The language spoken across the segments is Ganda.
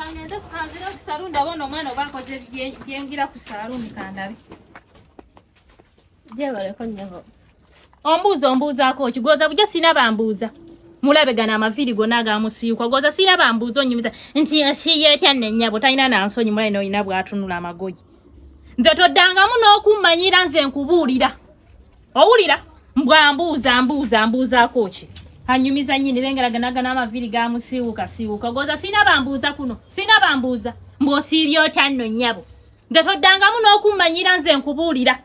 Kangenda kukanzira ku saluni ndabona omwana obakoze byengira ku saluni kandabe. Jebale ko nyago. Ombuuzaako kigoza bujja sina bambuuza. Mulabe gana amaviri gonna gamusiyuka goza sina bambuuza onyumiza nti yetya nennyabo talina nansonyi mulai n'olina bw'atunula amagoyi. Nze toddangamu n'okummanyira nze nkubuulira. Owulira? Mbwambuuzaako ki? Hanyumiza nnyini lengeraganaga n'amaviri gamusiyuka goza sina bambuuza kuno. Sina bambuuza. Mbw'osiibye otya nno nnyabo. Nze toddangamu n'okummanyira nze nkubuulira.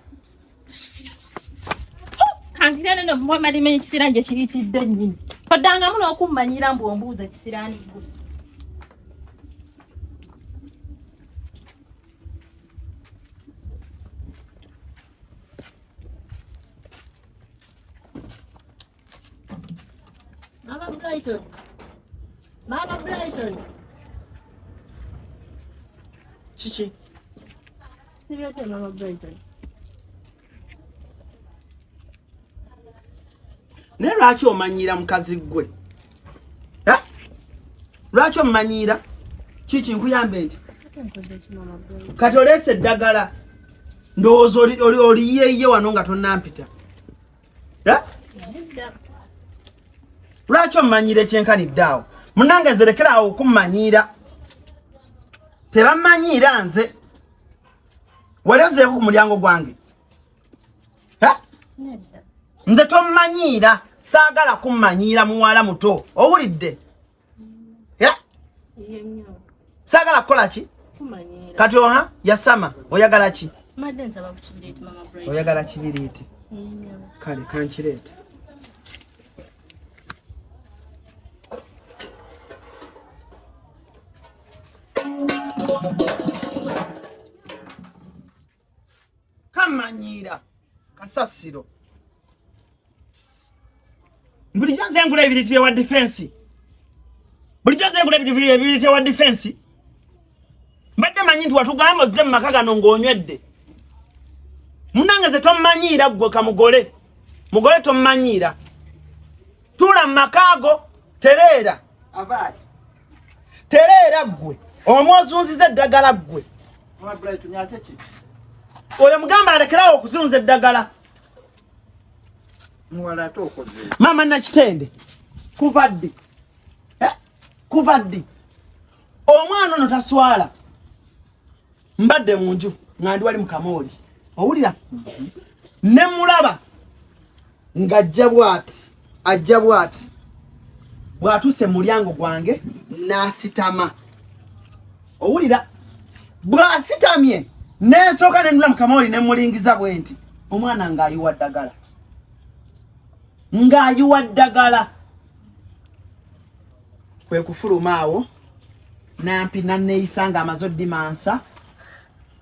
Kanzira nno mwamali menye kisiranje kiritidde nnyini. Toddangamu n'okummanyira mbw'ombuuza kisiraani gwe. Maama Brighton. Chichi. Sibyote Maama Brighton. Ne lwaki omanyira mukazi gwe? Ha? Lwaki omanyira? Chichi nkuyambe nti. Kati olese eddagala. Ndowooza oliye wano nga tonnampita. Ha? Lwaki omanyira ekyenkanidde awo? Munange nze lekerawo okummanyira. Tebammanyiira nze. Walezeeko ku mulyango gwange. Ha? Nze tommanyiira. Saagala kummanyiira muwala muto. Owulidde? Ya? Saagala kukola ki? Kati oha? Yasama. Oyagala ki? Oyagala kibiriiti. Kale kankireete. Kamanyira kasasiro. Bulijjo nze ngula ebiriti bya defense. Bulijjo nze ngula ebiriti bya defense. Mbadde manyi nti watugamba ozze mu maka gano ng'onywedde. Munange ze tommanyiira gwe kamugole. Mugole tommanyiira. Tula mu makaago tereera. Avaayi. Tereera gwe. Omwozunziza eddagala gwe. Maama Brighton nyate kiki? Oyo mugamba alekerawo okuzunza eddagala. Muwala ate okoze. Maama Nakitende. Kuva ddi? Kuva ddi? Omwana ono taswala. Mbadde mu nju nga ndi wali mu kamooli. Owulira? Ne mulaba ng'ajja bw'ati. Bw'atuuse mu mulyango gwange n'asitama. Owulira? Bw'asitamye n'esooka ne nula mu kamooli ne mulingiza bwe nti omwana ng'ayiwa ddagala. Ng'ayiwa ddagala. Kwe kufuluma awo nampi nanneeyisa ng'amaze oddimansa.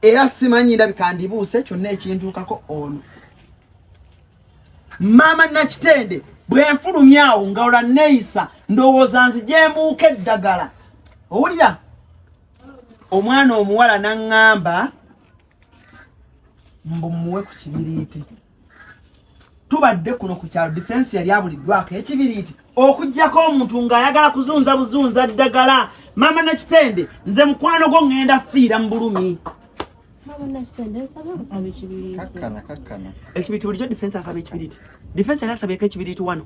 Era simanyi ndabika ndibuuse kyonna ekintuukako ono. Maama Nakitende bwe nfulumya awo nga olwa nneeyisa ndowooza nzije mbuuke eddagala. Owulira? Omwana omuwala n'aŋŋamba mbu muwe ku kibiriiti. Tubadde kuno ku kyalo defense yali abuliddwako ekibiriiti okuggyako omuntu ng'ayagala kuzunza buzunza ddagala. Maama Nakitende nze mukwano gwo ŋŋenda fiira mu bulumi. Kakkana. Ekibiriiti bulijjo defense asaba ekibiriiti. Defense yali asabyeko ekibiriiti wano.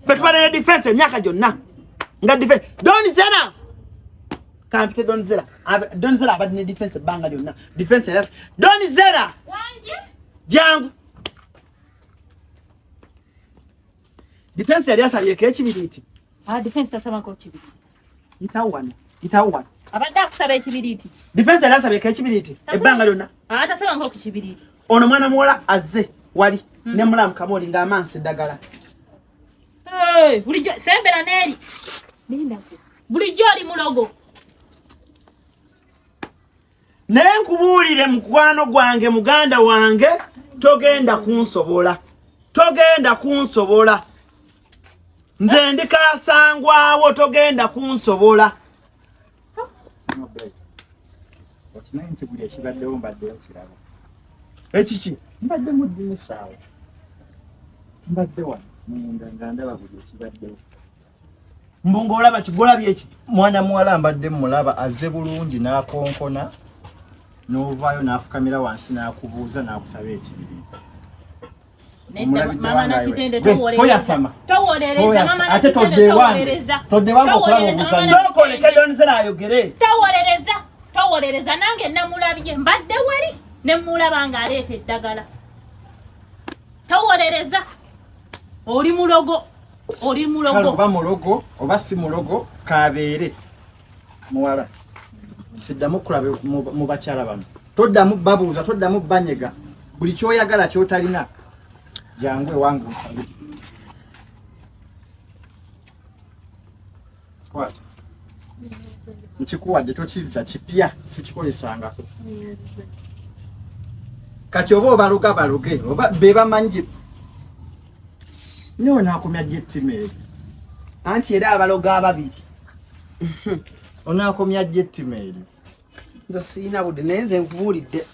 Ffe tubalira defense emyaka gyonna. Nga defense. Donizera! Kampite Donizera. Donizera abadde ne defense ebbanga lyonna. Defense yali Donizera! Wanje? Jangu! Defense yali asabyeko ekibiriiti. Defense tasabako ekibiriiti. Yitawo wano. Abadde akusaba ekibiriiti. Defense yali asabyeko ekibiriiti ebbanga lyonna. Tasabako ku kibiriiti. Ono mwana muwala azze wali ne mulamu kamooli ng'amansi eddagala. Bulijjo sembera n'eri. Bulijjo oli mulogo. Naye nkubuulire mukwano gwange muganda wange togenda kunsobola. Nze ndikasangwawo togenda kunsobola. Maama Brighton. Okimanyi nti buli ekibaddewo mbadde okiraba. Ekiki? Mbadde mu ddinisa awo. Mbadde wano munda nga ndaba buli ekibaddewo. mbungo olaba kigola byeki mwana muwala mbadde mulaba azze bulungi n'akonkona n'ovaayo n'afukamira wansi n'akubuuza n'akusaba ekibiriti. Mama na kitende toyasama towolereza mama ate todde wange okulaba obuzanyo sokolekedonze nayogere towolereza nange namulabye mbadde wali ne mulaba nga aleeta eddagala towolereza oli mulogo oba mulogo oba si mulogo kabeere muwala siddamu kulabe mu bakyala bano toddamu babuuza toddamu banyega buli kyoyagala kyotalina jangwe wangu kwata nkikuwadde tokizza kipya sikikozesangako kati oba obaluga baluge oba bebamanyi nonaakomya jettimeeri anti era abaloga ababiri onaakomya jettimeeri nze siina budde naye nze nkubuulidde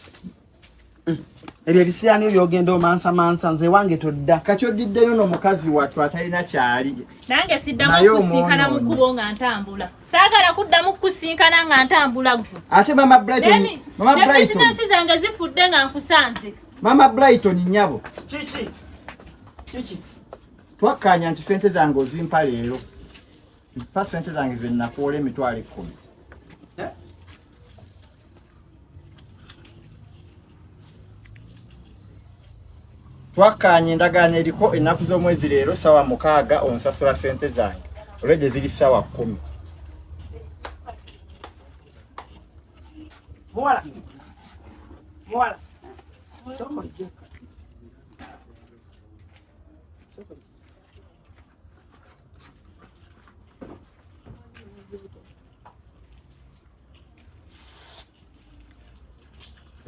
ebyo ebisiraanio byogenda omansamansa nze wange todda kati oddiddeyo n'omukazi wattu atalina kyali nange siddamu kusinkana mu kkubo nga ntambula saagala kuddamu kusinkana nga ntambula ate Maama Brighton bizinensi zange zifudde nga nkusanze Maama Brighton nnyabo kiki twakkaanya nti sente zange ozimpa leero mpa sente zange ze nnakuwola emitwalo 10. Twakkaanya endagaano eriko ennaku z'omwezi leero ssaawa 6 onsasula sente zange olwedde ziri ssaawa 10. muwala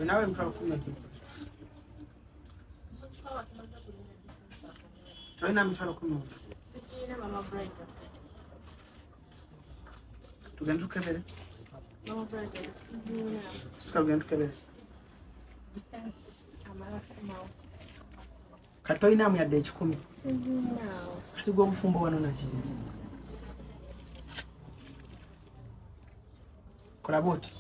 nawe mtakunywa kitu toina mtalo kunywa sijina Maama Brighton tugenda tukebere Maama Brighton sijina tugenda tukebere yes amala kumao kati toina mu yadde 10 sijina kati gwo bufumbo wano naki kola boti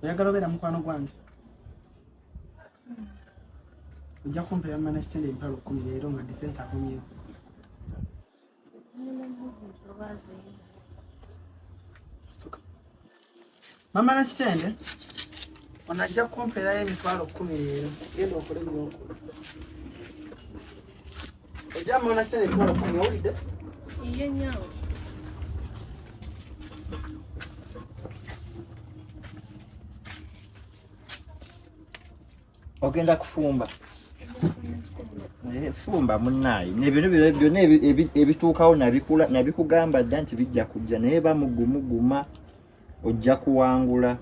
oyagala obeera mukwano gwange ojja kumpeera mana kitende empalo 10 leero nga defense akomyewo mama na kitende onajja kumpeerayo emitwalo 10 leero genda okole byokola ojja mama na kitende emitwalo 10 owulidde iye nyawo ogenda kufumba fumba munnayi nebino byonna ebituukawo nabikugamba dda nti bijja kujja naye bamugumuguma ojja kuwangula